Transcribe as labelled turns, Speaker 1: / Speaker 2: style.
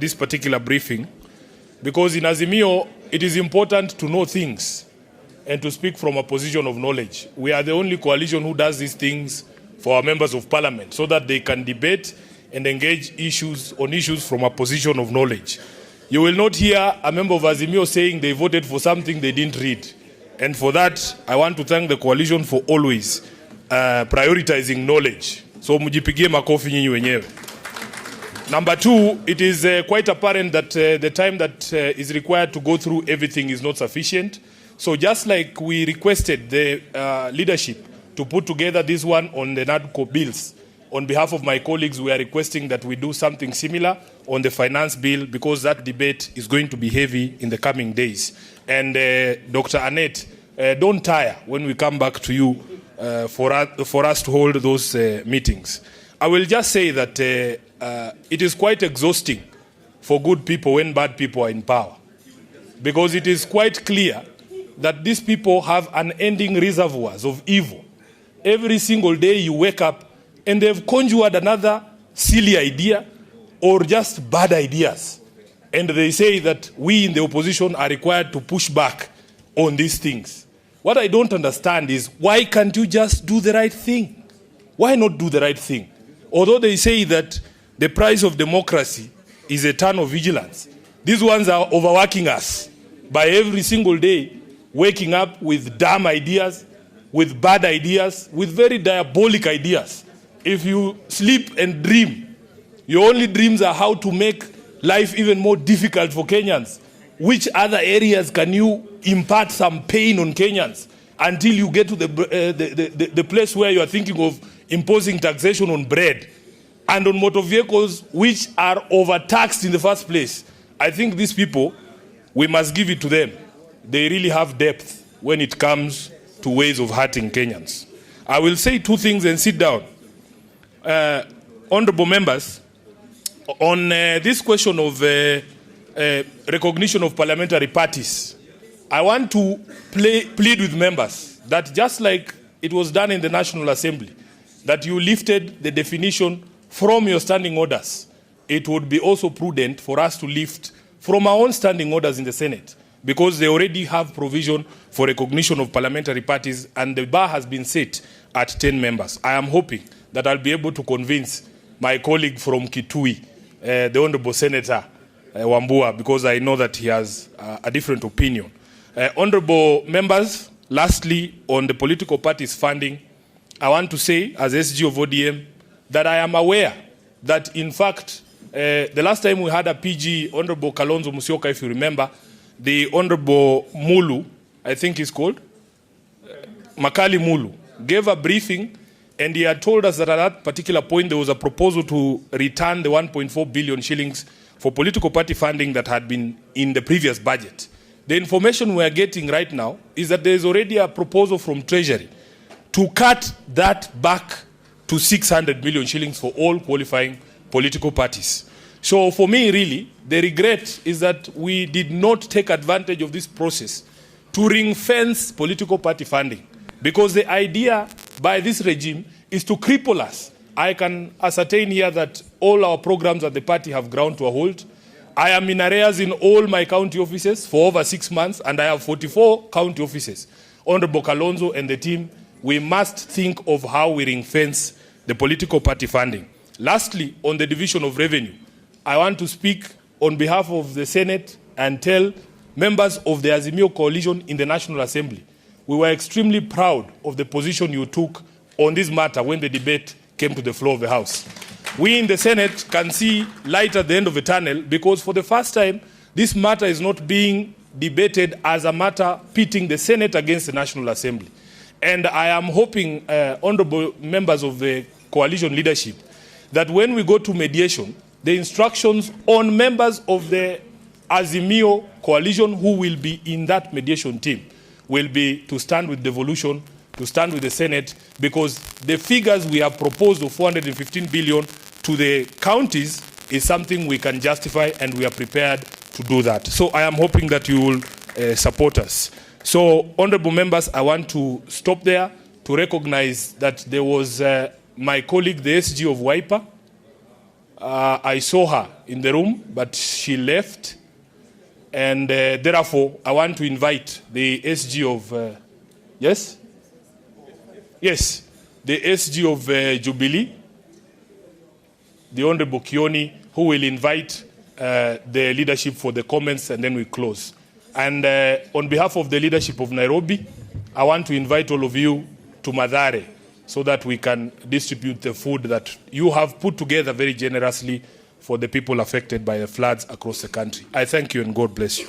Speaker 1: this particular briefing, because in AZIMiO, it is important to know things and to speak from a position of knowledge. We are the only coalition who does these things for our members of parliament so that they can debate and engage on issues from a position of knowledge. You will not hear a member of AZIMiO saying they voted for something they didn't read. And for that, I want to thank the coalition for always prioritizing knowledge. So mujipigie makofi nyinyi wenyewe. Number two, it is quite apparent that the time that is required to go through everything is not sufficient. So just like we requested the leadership to put together this one on the NADCO bills, on behalf of my colleagues, we are requesting that we do something similar on the finance bill, because that debate is going to be heavy in the coming days. And Dr. Annette, don't tire when we come back to you for us to hold those meetings. I will just say that it is quite exhausting for good people when bad people are in power, because it is quite clear that these people have unending reservoirs of evil. Every single day you wake up and they've conjured another silly idea or just bad ideas. And they say that we in the opposition are required to push back on these things. What I don't understand is, why can't you just do the right thing? Why not do the right thing? Although they say that the price of democracy is a ton of vigilance, these ones are overworking us by every single day, waking up with dumb ideas, with bad ideas, with very diabolic ideas. If you sleep and dream, your only dreams are how to make life even more difficult for Kenyans. Which other areas can you impart some pain on Kenyans until you get to the place where you are thinking of imposing taxation on bread and on motor vehicles, which are overtaxed in the first place? I think these people, we must give it to them. They really have depth when it comes to ways of hurting Kenyans. I will say two things and sit down. Honorable members, on this question of recognition of parliamentary parties, I want to plead with members that just like it was done in the National Assembly, that you lifted the definition from your standing orders, it would be also prudent for us to lift from our own standing orders in the Senate, because they already have provision for recognition of parliamentary parties, and the bar has been set at 10 members. I am hoping that I'll be able to convince my colleague from Kitui, the Honorable Senator Wambua, because I know that he has a different opinion. Honorable members, lastly, on the political parties funding, I want to say, as SG of ODM, that I am aware that, in fact, the last time we had a PG, Honorable Kalonzo Musyoka, if you remember, the Honorable Mulu, I think he's called, Makali Mulu, gave a briefing, and he had told us that at that particular point there was a proposal to return the 1.4 billion shillings for political party funding that had been in the previous budget. The information we are getting right now is that there is already a proposal from Treasury to cut that back to 600 million shillings for all qualifying political parties. So for me, really, the regret is that we did not take advantage of this process to ring-fence political party funding, because the idea by this regime is to cripple us. I can ascertain here that all our programs at the party have ground to a halt. I am in arrears in all my county offices for over 6 months, and I have 44 county offices. Honorable Kalonzo and the team, we must think of how we ring-fence the political party funding. Lastly, on the division of revenue, I want to speak on behalf of the Senate and tell members of the AZIMiO coalition in the National Assembly, we were extremely proud of the position you took on this matter when the debate came to the floor of the House. We in the Senate can see light at the end of the tunnel, because for the first time, this matter is not being debated as a matter pitting the Senate against the National Assembly. And I am hoping, honorable members of the coalition leadership, that when we go to mediation, the instructions on members of the AZIMiO coalition who will be in that mediation team will be to stand with devolution, to stand with the Senate, because the figures we have proposed of 415 billion to the counties is something we can justify, and we are prepared to do that. So I am hoping that you will support us. So, honorable members, I want to stop there to recognize that there was my colleague, the SG of Wiper, I saw her in the room, but she left. And therefore, I want to invite the SG of, yes? Yes, the SG of Jubilee, the Honorable Kioni, who will invite the leadership for the comments, and then we close. And on behalf of the leadership of Nairobi, I want to invite all of you to Mathare so that we can distribute the food that you have put together very generously for the people affected by the floods across the country. I thank you and God bless you.